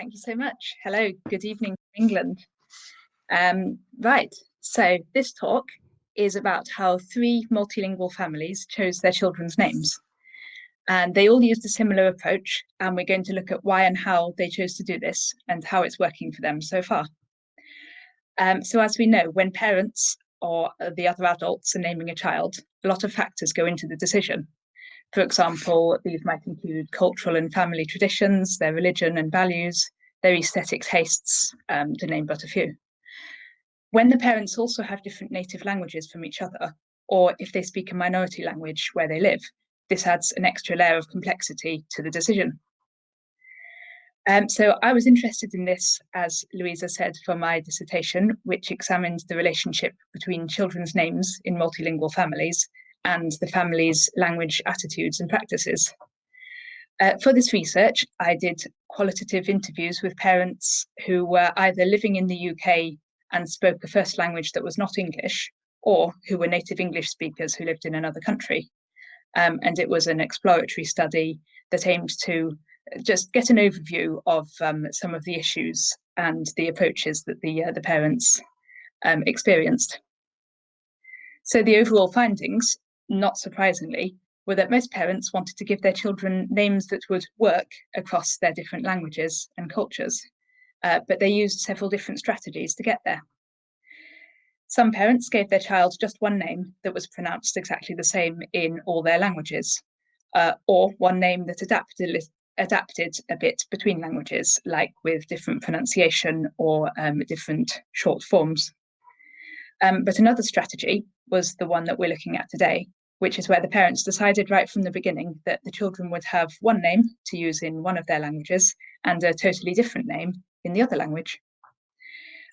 Thank you so much. Hello, good evening from England. Right, so this talk is about how three multilingual families chose their children's names. And they all used a similar approach, and we're going to look at why and how they chose to do this and how it's working for them so far. So as we know, when parents or the other adults are naming a child, a lot of factors go into the decision. For example, these might include cultural and family traditions, their religion and values, their aesthetic tastes, to name but a few. When the parents also have different native languages from each other, or if they speak a minority language where they live, this adds an extra layer of complexity to the decision. So I was interested in this, as Louisa said, for my dissertation, which examined the relationship between children's names in multilingual families and the family's language attitudes and practices. For this research, I did qualitative interviews with parents who were either living in the UK and spoke a first language that was not English, or who were native English speakers who lived in another country. And it was an exploratory study that aimed to just get an overview of some of the issues and the approaches that the parents experienced. So the overall findings, not surprisingly, were that most parents wanted to give their children names that would work across their different languages and cultures, but they used several different strategies to get there. Some parents gave their child just one name that was pronounced exactly the same in all their languages, or one name that adapted a bit between languages, like with different pronunciation or different short forms. But another strategy was the one that we're looking at today, which is where the parents decided right from the beginning that the children would have one name to use in one of their languages and a totally different name in the other language.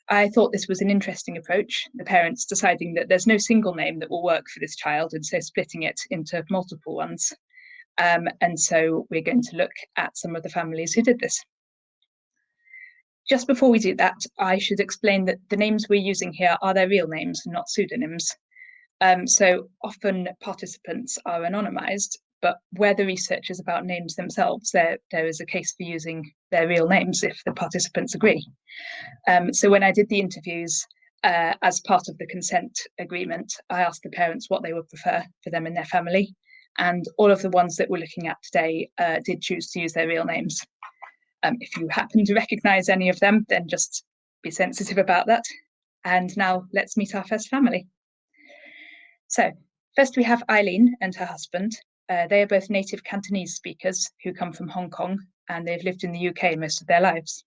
I thought this was an interesting approach, the parents deciding that there's no single name that will work for this child, and so splitting it into multiple ones. And so we're going to look at some of the families who did this. Just before we do that, I should explain that the names we're using here are their real names, not pseudonyms. So often participants are anonymized, but where the research is about names themselves, there is a case for using their real names if the participants agree. So when I did the interviews, as part of the consent agreement, I asked the parents what they would prefer for them and their family. And all of the ones that we're looking at today did choose to use their real names. If you happen to recognize any of them, then just be sensitive about that. And now let's meet our first family. So first we have Eileen and her husband. They are both native Cantonese speakers who come from Hong Kong, and they've lived in the UK most of their lives.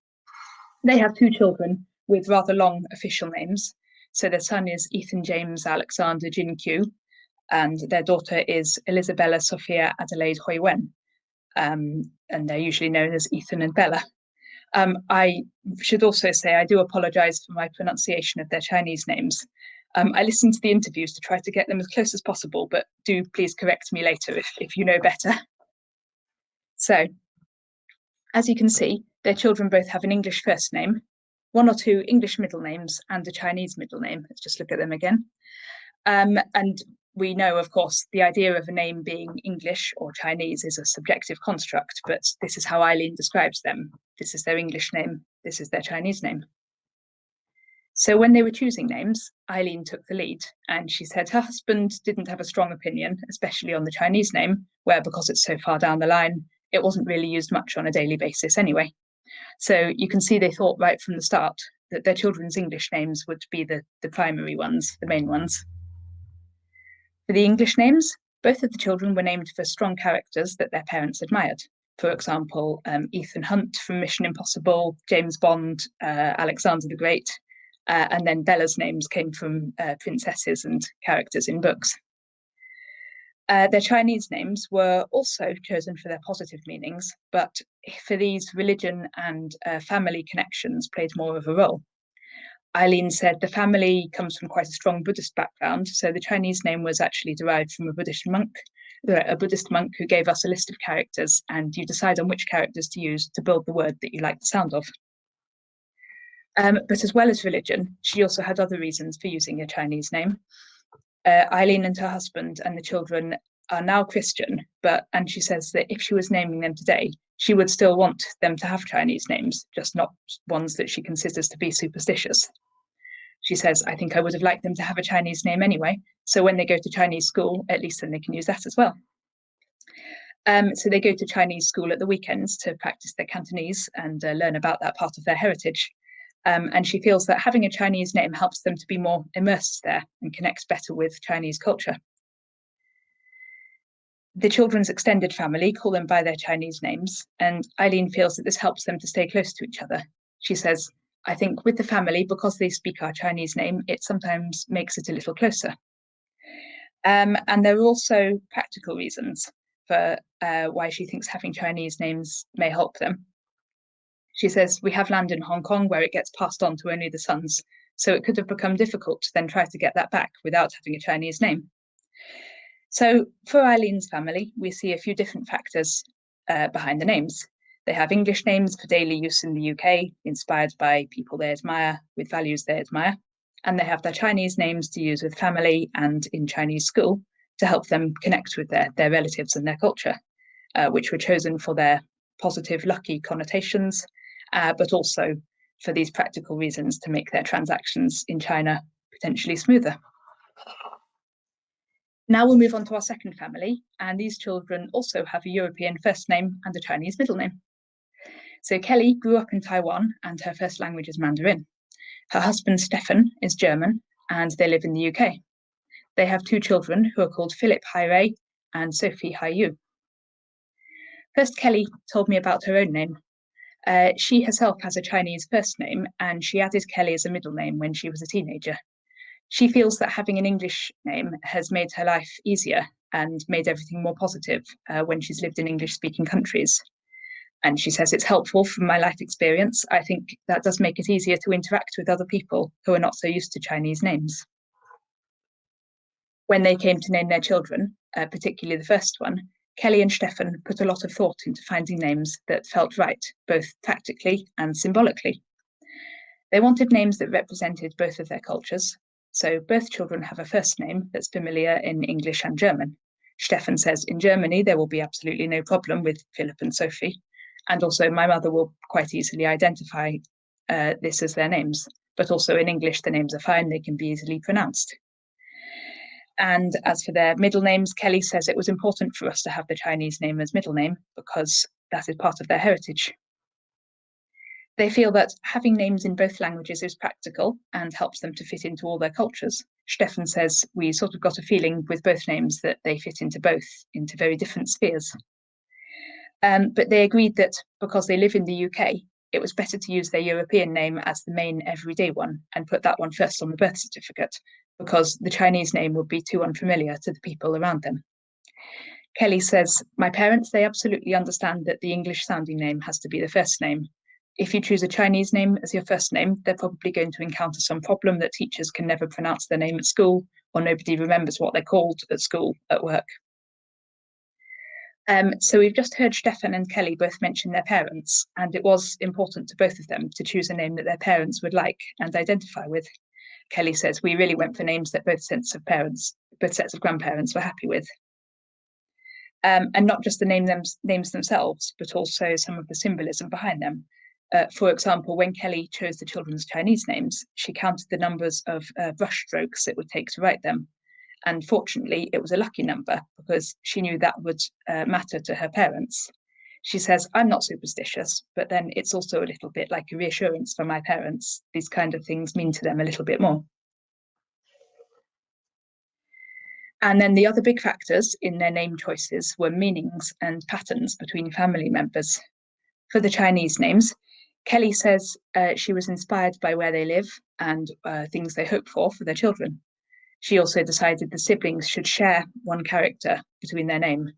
They have two children with rather long official names. So their son is Ethan James Alexander Jin Kyu, and their daughter is Elisabella Sophia Adelaide Hui Wen, and they're usually known as Ethan and Bella. I should also say I do apologise for my pronunciation of their Chinese names. I listened to the interviews to try to get them as close as possible, but do please correct me later if you know better. So, as you can see, their children both have an English first name, one or two English middle names, and a Chinese middle name. Let's just look at them again. And we know, of course, the idea of a name being English or Chinese is a subjective construct, but this is how Eileen describes them. This is their English name, this is their Chinese name. So when they were choosing names, Eileen took the lead, and she said her husband didn't have a strong opinion, especially on the Chinese name, where because it's so far down the line, it wasn't really used much on a daily basis anyway. So you can see they thought right from the start that their children's English names would be the primary ones, the main ones. For the English names, both of the children were named for strong characters that their parents admired. For example, Ethan Hunt from Mission Impossible, James Bond, Alexander the Great, and then Bella's names came from princesses and characters in books. Their Chinese names were also chosen for their positive meanings, but for these, religion and family connections played more of a role. Eileen said the family comes from quite a strong Buddhist background, so the Chinese name was actually derived from a Buddhist monk who gave us a list of characters, and you decide on which characters to use to build the word that you like the sound of. But as well as religion, she also had other reasons for using a Chinese name. Eileen and her husband and the children are now Christian, and she says that if she was naming them today, she would still want them to have Chinese names, just not ones that she considers to be superstitious. She says, I think I would have liked them to have a Chinese name anyway, so when they go to Chinese school, at least then they can use that as well. So they go to Chinese school at the weekends to practice their Cantonese and learn about that part of their heritage. And she feels that having a Chinese name helps them to be more immersed there and connects better with Chinese culture. The children's extended family call them by their Chinese names, and Eileen feels that this helps them to stay close to each other. She says, I think with the family, because they speak our Chinese name, it sometimes makes it a little closer. And there are also practical reasons for why she thinks having Chinese names may help them. She says, we have land in Hong Kong where it gets passed on to only the sons, so it could have become difficult to then try to get that back without having a Chinese name. So for Eileen's family, we see a few different factors behind the names. They have English names for daily use in the UK, inspired by people they admire, with values they admire. And they have their Chinese names to use with family and in Chinese school to help them connect with their relatives and their culture, which were chosen for their positive, lucky connotations, but also for these practical reasons to make their transactions in China potentially smoother. Now we'll move on to our second family, and these children also have a European first name and a Chinese middle name. So Kelly grew up in Taiwan and her first language is Mandarin. Her husband Steffen is German and they live in the UK. They have two children who are called Philip Hai and Sophie Hai. First, Kelly told me about her own name. She herself has a Chinese first name and she added Kelly as a middle name when she was a teenager. She feels that having an English name has made her life easier and made everything more positive when she's lived in English-speaking countries. And she says it's helpful from my life experience. I think that does make it easier to interact with other people who are not so used to Chinese names. When they came to name their children, particularly the first one, Kelly and Steffen put a lot of thought into finding names that felt right, both tactically and symbolically. They wanted names that represented both of their cultures. So both children have a first name that's familiar in English and German. Steffen says in Germany, there will be absolutely no problem with Philip and Sophie. And also my mother will quite easily identify this as their names. But also in English, the names are fine, they can be easily pronounced. And as for their middle names, Kelly says it was important for us to have the Chinese name as middle name because that is part of their heritage. They feel that having names in both languages is practical and helps them to fit into all their cultures. Steffen says we sort of got a feeling with both names that they fit into both, into very different spheres. But they agreed that because they live in the UK, it was better to use their European name as the main everyday one and put that one first on the birth certificate, because the Chinese name would be too unfamiliar to the people around them. Kelly says, my parents, they absolutely understand that the English sounding name has to be the first name. If you choose a Chinese name as your first name, they're probably going to encounter some problem that teachers can never pronounce their name at school, or nobody remembers what they're called at school, at work. So we've just heard Steffen and Kelly both mention their parents, and it was important to both of them to choose a name that their parents would like and identify with. Kelly says, we really went for names that both sets of grandparents were happy with. And not just the names themselves, but also some of the symbolism behind them. For example, when Kelly chose the children's Chinese names, she counted the numbers of brush strokes it would take to write them. And fortunately, it was a lucky number because she knew that would matter to her parents. She says, I'm not superstitious, but then it's also a little bit like a reassurance for my parents. These kind of things mean to them a little bit more. And then the other big factors in their name choices were meanings and patterns between family members. For the Chinese names, Kelly says she was inspired by where they live and things they hope for their children. She also decided the siblings should share one character between their name,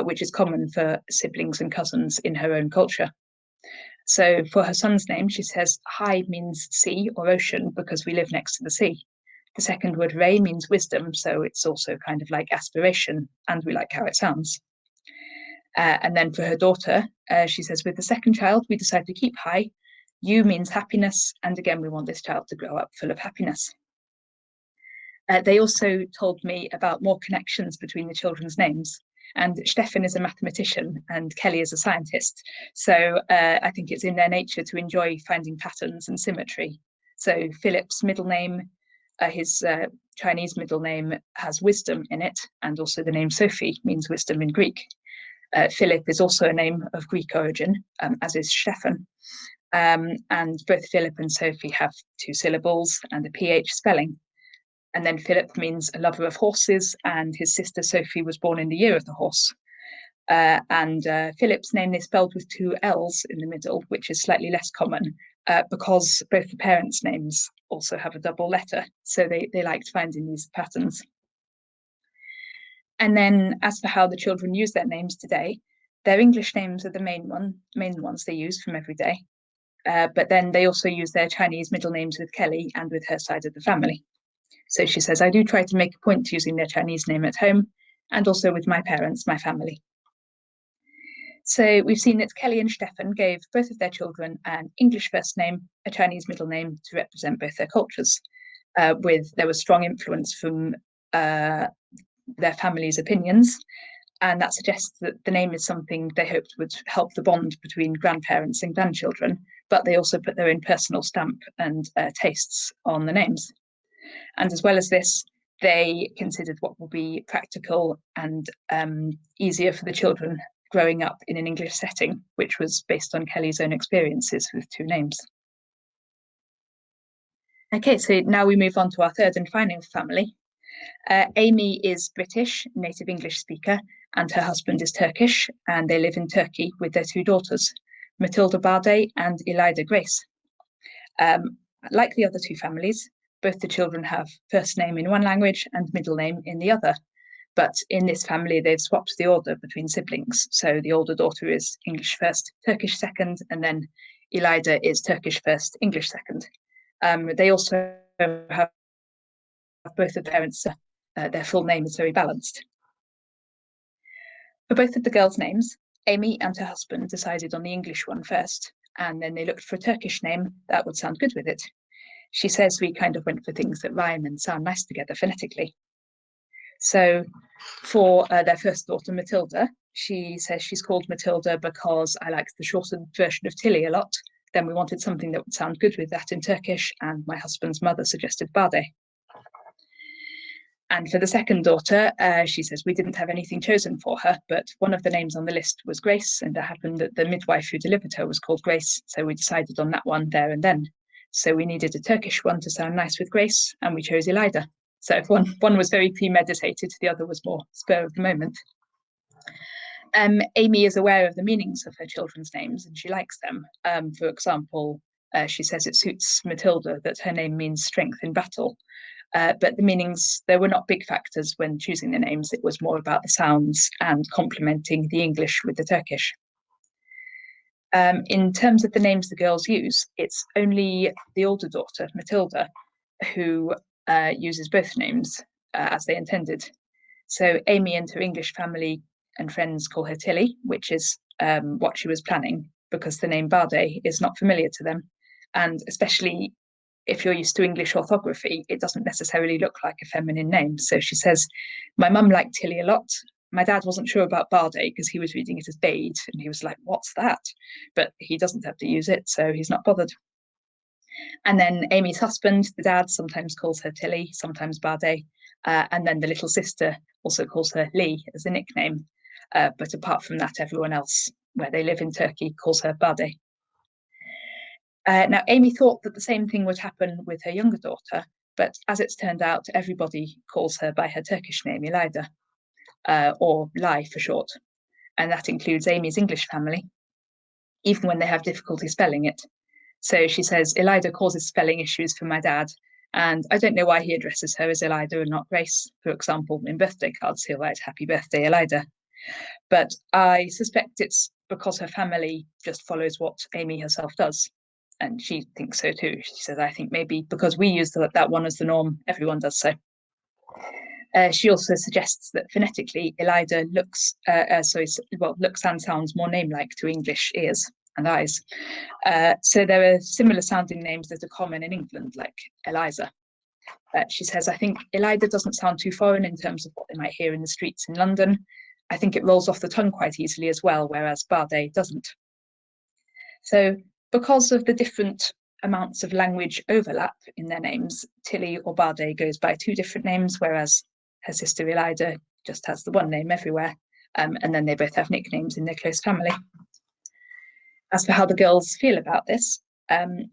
which is common for siblings and cousins in her own culture. So for her son's name, she says Hai means sea or ocean because we live next to the sea. The second word Rei means wisdom, so it's also kind of like aspiration, and we like how it sounds. And then for her daughter, she says, with the second child, we decided to keep Hai. Yu means happiness, and again, we want this child to grow up full of happiness. They also told me about more connections between the children's names. And Steffen is a mathematician and Kelly is a scientist. So I think it's in their nature to enjoy finding patterns and symmetry. So Philip's middle name, his Chinese middle name has wisdom in it, and also the name Sophie means wisdom in Greek. Philip is also a name of Greek origin, as is Steffen. And both Philip and Sophie have 2 syllables and a PH spelling. And then Philip means a lover of horses, and his sister Sophie was born in the year of the horse. And Philip's name is spelled with 2 L's in the middle, which is slightly less common because both the parents' names also have a double letter. So they liked finding these patterns. And then as for how the children use their names today, their English names are the main ones they use from every day. But then they also use their Chinese middle names with Kelly and with her side of the family. So she says, I do try to make a point to using their Chinese name at home and also with my parents, my family. So we've seen that Kelly and Steffen gave both of their children an English first name, a Chinese middle name to represent both their cultures. There was strong influence from their family's opinions, and that suggests that the name is something they hoped would help the bond between grandparents and grandchildren, but they also put their own personal stamp and tastes on the names. And as well as this, they considered what will be practical and easier for the children growing up in an English setting, which was based on Kelly's own experiences with 2 names. Okay, so now we move on to our third and final family. Amy is British, native English speaker, and her husband is Turkish, and they live in Turkey with their 2 daughters, Matilda Bade and Elida Grace. Like the other 2 families, both the children have first name in one language and middle name in the other. But in this family, they've swapped the order between siblings. So the older daughter is English first, Turkish second, and then Elida is Turkish first, English second. They also have both of the parents, their full name is very balanced. For both of the girls' names, Amy and her husband decided on the English one first, and then they looked for a Turkish name that would sound good with it. She says we kind of went for things that rhyme and sound nice together phonetically. So for their first daughter, Matilda, she says she's called Matilda because I liked the shortened version of Tilly a lot. Then we wanted something that would sound good with that in Turkish, and my husband's mother suggested Bade. And for the second daughter, she says we didn't have anything chosen for her, but one of the names on the list was Grace, and it happened that the midwife who delivered her was called Grace, so we decided on that one there and then. So we needed a Turkish one to sound nice with Grace, and we chose Elida. So if one was very premeditated, the other was more spur of the moment. Amy is aware of the meanings of her children's names, and she likes them. For example, she says it suits Matilda that her name means strength in battle. But the meanings, there were not big factors when choosing the names. It was more about the sounds and complementing the English with the Turkish. In terms of the names the girls use, it's only the older daughter, Matilda, who uses both names as they intended. So Amy and her English family and friends call her Tilly, which is what she was planning, because the name Bade is not familiar to them. And especially if you're used to English orthography, it doesn't necessarily look like a feminine name. So she says, my mum liked Tilly a lot. My dad wasn't sure about Bade because he was reading it as Bade, and he was like, what's that? But he doesn't have to use it, so he's not bothered. And then Amy's husband, the dad, sometimes calls her Tilly, sometimes Bade. And then the little sister also calls her Lee as a nickname. But apart from that, everyone else where they live in Turkey calls her Bade. Now, Amy thought that the same thing would happen with her younger daughter, but as it's turned out, everybody calls her by her Turkish name, Elida, or Lai for short. And that includes Amy's English family, even when they have difficulty spelling it. So she says, Elida causes spelling issues for my dad, and I don't know why he addresses her as Elida and not Grace. For example, in birthday cards, he'll write Happy Birthday, Elida. But I suspect it's because her family just follows what Amy herself does. And she thinks so too. She says, I think maybe because we use that one as the norm, everyone does so. She also suggests that phonetically, Elida looks and sounds more name-like to English ears and eyes. So there are similar sounding names that are common in England, like Eliza. She says, I think Elida doesn't sound too foreign in terms of what they might hear in the streets in London. I think it rolls off the tongue quite easily as well, whereas Bade doesn't. So because of the different amounts of language overlap in their names, Tilly or Bade goes by 2 different names, whereas her sister Elida just has the one name everywhere. And then they both have nicknames in their close family. As for how the girls feel about this,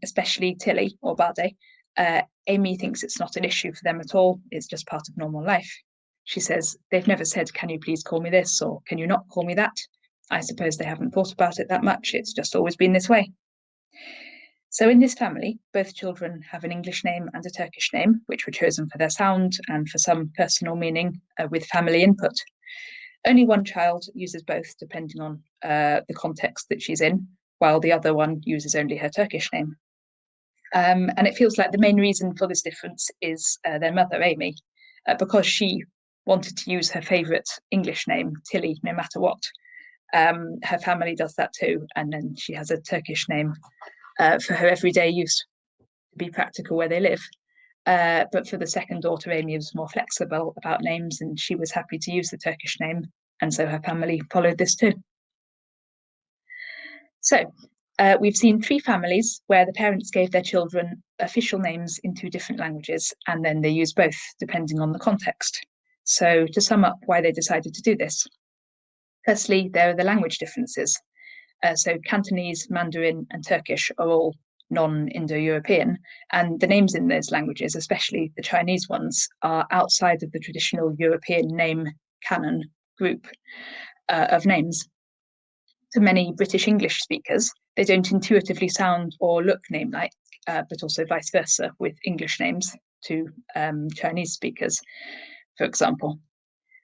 especially Tilly or Bade, Amy thinks it's not an issue for them at all. It's just part of normal life. She says, they've never said, can you please call me this, or can you not call me that? I suppose they haven't thought about it that much. It's just always been this way. So in this family, both children have an English name and a Turkish name, which were chosen for their sound and for some personal meaning with family input. Only one child uses both, depending on the context that she's in, while the other one uses only her Turkish name. And it feels like the main reason for this difference is their mother, Amy, because she wanted to use her favourite English name, Tilly, no matter what. Her family does that too, and then she has a Turkish name for her everyday use to be practical where they live. But for the second daughter, Amy was more flexible about names, and she was happy to use the Turkish name, and so her family followed this too. So we've seen 3 families where the parents gave their children official names in 2 different languages, and then they used both depending on the context. So to sum up why they decided to do this, firstly, there are the language differences. So Cantonese, Mandarin, and Turkish are all non-Indo-European, and the names in those languages, especially the Chinese ones, are outside of the traditional European name canon group of names. To many British English speakers, they don't intuitively sound or look name-like, but also vice versa with English names to Chinese speakers, for example.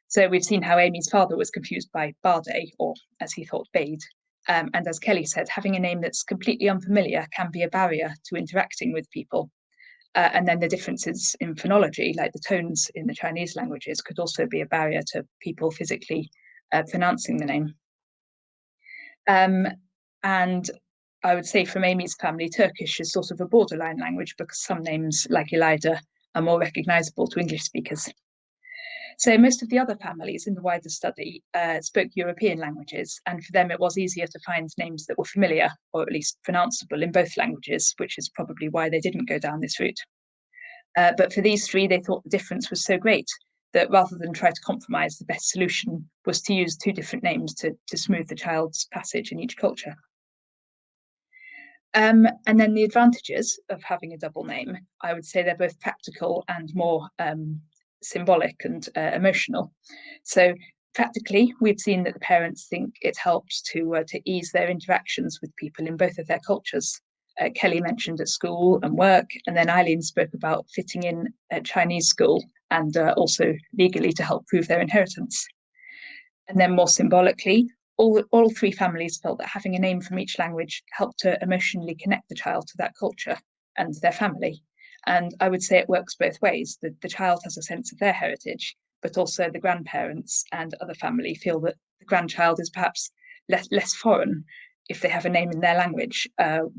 So we've seen how Amy's father was confused by Bade, or as he thought, Bade. And as Kelly said, having a name that's completely unfamiliar can be a barrier to interacting with people. And then the differences in phonology, like the tones in the Chinese languages, could also be a barrier to people physically pronouncing the name. And I would say from Amy's family, Turkish is sort of a borderline language because some names, like Elida, are more recognisable to English speakers. So most of the other families in the wider study spoke European languages, and for them it was easier to find names that were familiar, or at least pronounceable in both languages, which is probably why they didn't go down this route. But for these 3, they thought the difference was so great that rather than try to compromise, the best solution was to use 2 different names to smooth the child's passage in each culture. And then the advantages of having a double name, I would say they're both practical and more symbolic and emotional. So practically, we've seen that the parents think it helps to ease their interactions with people in both of their cultures. Kelly mentioned at school and work, and then Eileen spoke about fitting in at Chinese school and also legally to help prove their inheritance. And then more symbolically, all 3 families felt that having a name from each language helped to emotionally connect the child to that culture and their family. And I would say it works both ways. The child has a sense of their heritage, but also the grandparents and other family feel that the grandchild is perhaps less foreign if they have a name in their language,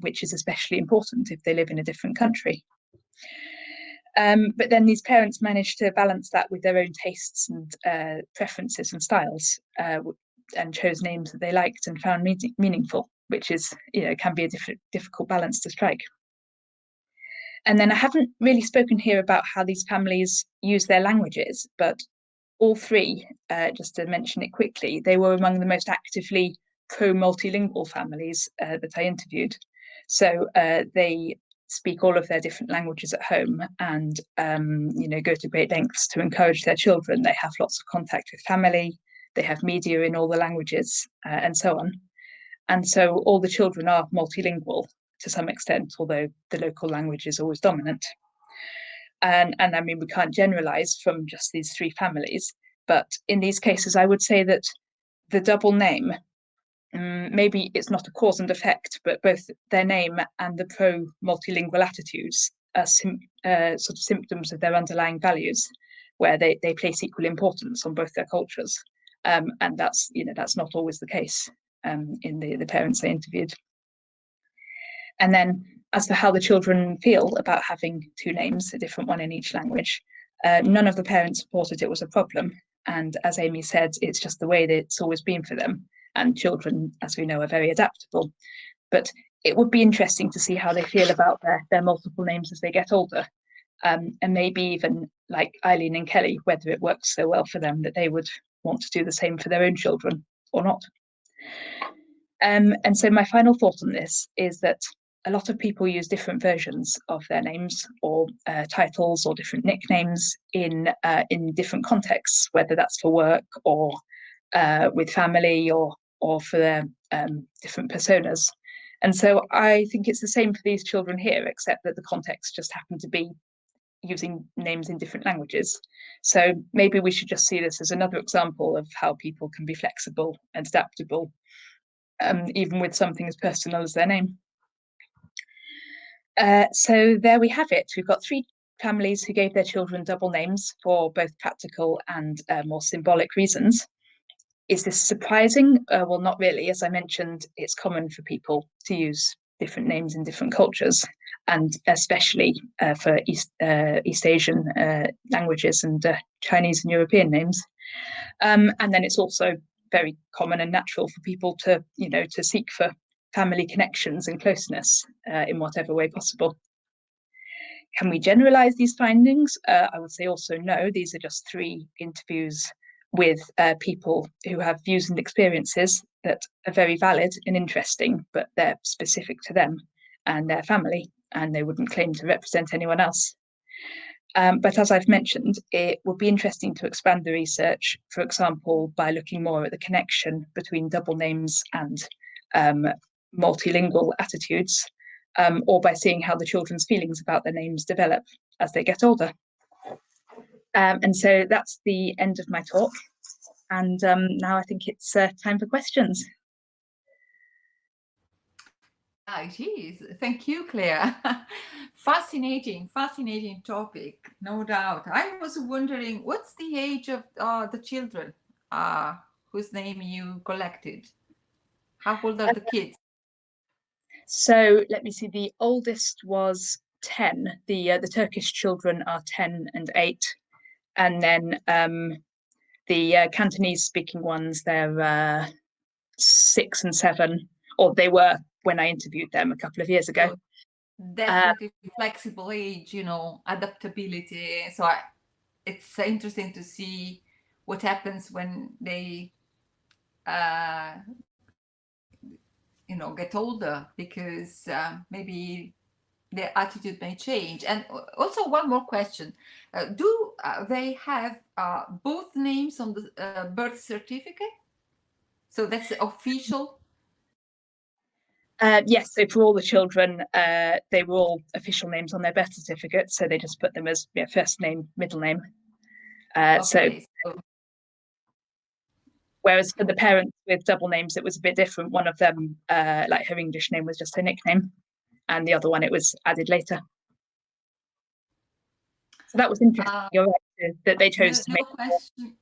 which is especially important if they live in a different country. But then these parents managed to balance that with their own tastes and preferences and styles, and chose names that they liked and found meaningful, which is, can be a difficult balance to strike. And then I haven't really spoken here about how these families use their languages, but all 3, just to mention it quickly, they were among the most actively pro-multilingual families that I interviewed. So they speak all of their different languages at home and, go to great lengths to encourage their children. They have lots of contact with family, they have media in all the languages and so on. And so all the children are multilingual to some extent, although the local language is always dominant. And I mean, we can't generalize from just these 3 families, but in these cases, I would say that the double name, maybe it's not a cause and effect, but both their name and the pro-multilingual attitudes are sort of symptoms of their underlying values, where they place equal importance on both their cultures. And that's not always the case in the parents I interviewed. And then As for how the children feel about having two names, a different one in each language, none of the parents reported it was a problem. And as Amy said, it's just the way that it's always been for them. And children, as we know, are very adaptable. But it would be interesting to see how they feel about their multiple names as they get older. And maybe even like Eileen and Kelly, whether it works so well for them that they would want to do the same for their own children or not. And so my final thought on this is that a lot of people use different versions of their names or titles or different nicknames in different contexts, whether that's for work or with family or for their different personas. And so I think it's the same for these children here, except that the context just happened to be using names in different languages. So maybe we should just see this as another example of how people can be flexible and adaptable, even with something as personal as their name. So there we have it. We've got 3 families who gave their children double names for both practical and more symbolic reasons. Is this surprising? Well, not really. As I mentioned, it's common for people to use different names in different cultures, and especially for East Asian languages and Chinese and European names. And then it's also very common and natural for people to, to seek for family connections and closeness in whatever way possible. Can we generalize these findings? I would say also no. These are just 3 interviews with people who have views and experiences that are very valid and interesting, but they're specific to them and their family, and they wouldn't claim to represent anyone else. But as I've mentioned, it would be interesting to expand the research, for example, by looking more at the connection between double names and multilingual attitudes, or by seeing how the children's feelings about their names develop as they get older. And so that's the end of my talk. And now I think it's time for questions. It is. Thank you, Claire. Fascinating topic, no doubt. I was wondering, what's the age of the children whose name you collected? How old are the kids? So let me see. The oldest was 10. The Turkish children are 10 and 8, and then the Cantonese speaking ones, they're 6 and 7, or they were when I interviewed them a couple of years ago. So definitely flexible age, adaptability. So it's interesting to see what happens when they get older, because maybe their attitude may change. And also one more question, do they have both names on the birth certificate? So that's official? Yes, so for all the children, they were all official names on their birth certificate, so they just put them as first name, middle name. Okay, so whereas for the parents with double names, it was a bit different. One of them, like her English name was just her nickname, and the other one, it was added later. So that was interesting. You're right, that they chose to make. No question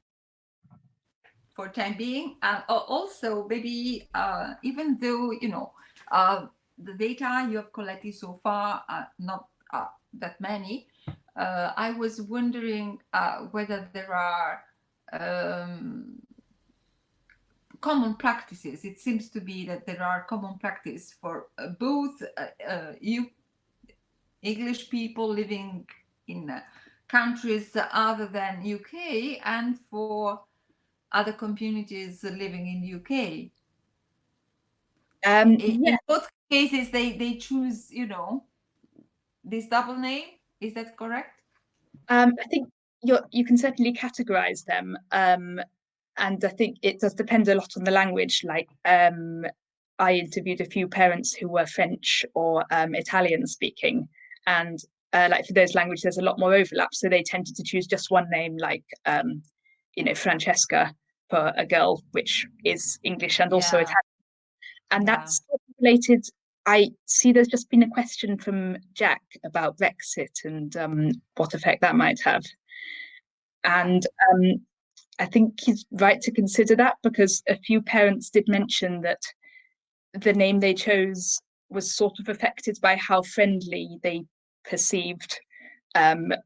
for time being. Also, maybe even though, the data you have collected so far are not that many, I was wondering whether there are common practices. It seems to be that there are common practice for both English people living in countries other than UK and for other communities living in UK. In both cases, they choose, this double name. Is that correct? I think you can certainly categorize them. And I think it does depend a lot on the language. Like I interviewed a few parents who were French or Italian speaking, and like for those languages, there's a lot more overlap. So they tended to choose just one name, like Francesca for a girl, which is English and also Italian. And that's related. I see there's just been a question from Jack about Brexit and what effect that might have. And I think he's right to consider that, because a few parents did mention that the name they chose was sort of affected by how friendly they perceived the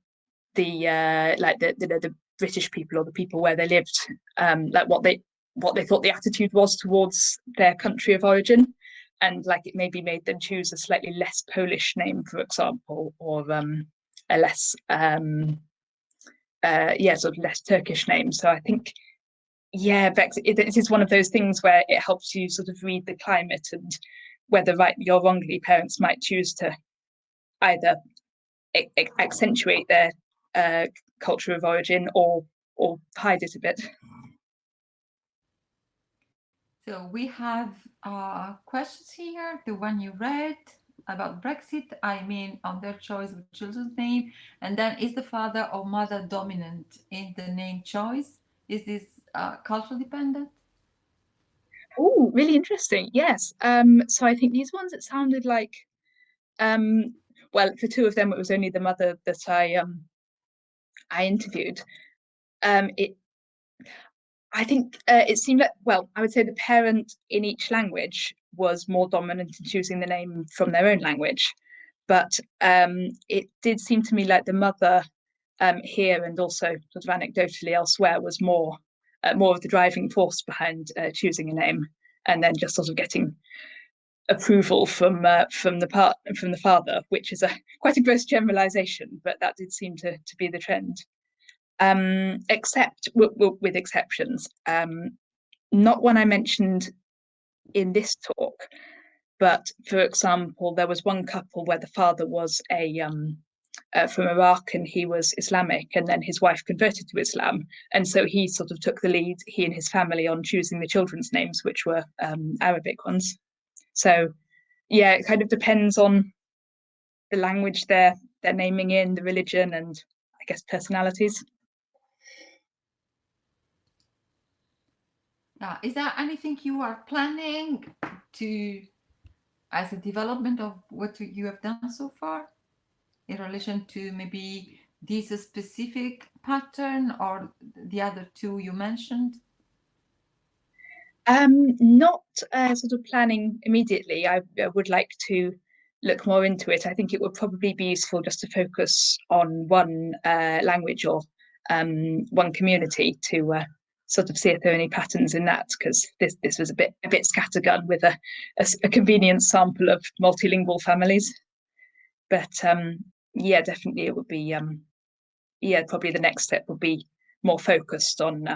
British people, or the people where they lived, like what they thought the attitude was towards their country of origin, and like it maybe made them choose a slightly less Polish name, for example, or a less sort of less Turkish name. So I think, yeah, Brexit, it is one of those things where it helps you sort of read the climate, and whether rightly or wrongly parents might choose to either accentuate their culture of origin or hide it a bit. So we have questions here. The one you read about Brexit, I mean, on their choice of children's name, and then is the father or mother dominant in the name choice? Is this cultural dependent? Oh, really interesting. Yes. So I think these ones, it sounded like, well, for two of them, it was only the mother that I interviewed. I think it seemed like, well, I would say the parent in each language was more dominant in choosing the name from their own language. But it did seem to me like the mother here, and also sort of anecdotally elsewhere, was more of the driving force behind choosing a name, and then just sort of getting approval from the father, which is quite a gross generalization, but that did seem to be the trend. Except with exceptions. Not one I mentioned in this talk, but for example, there was one couple where the father was from Iraq, and he was Islamic, and then his wife converted to Islam, and so he sort of took the lead, he and his family, on choosing the children's names, which were Arabic ones. So yeah, it kind of depends on the language they're naming in, the religion, and I guess personalities. Is there anything you are planning to, as a development of what you have done so far, in relation to maybe this specific pattern or the other two you mentioned? Not sort of planning immediately. I would like to look more into it. I think it would probably be useful just to focus on one language or one community to sort of see if there are any patterns in that, because this was a bit scattergun with a convenient sample of multilingual families. But yeah, definitely it would be probably the next step would be more focused on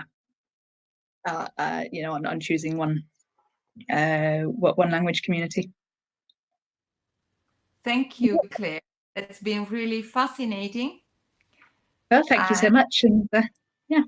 on choosing one language community. Thank you, Claire. It's been really fascinating. Well, thank you so much, and yeah.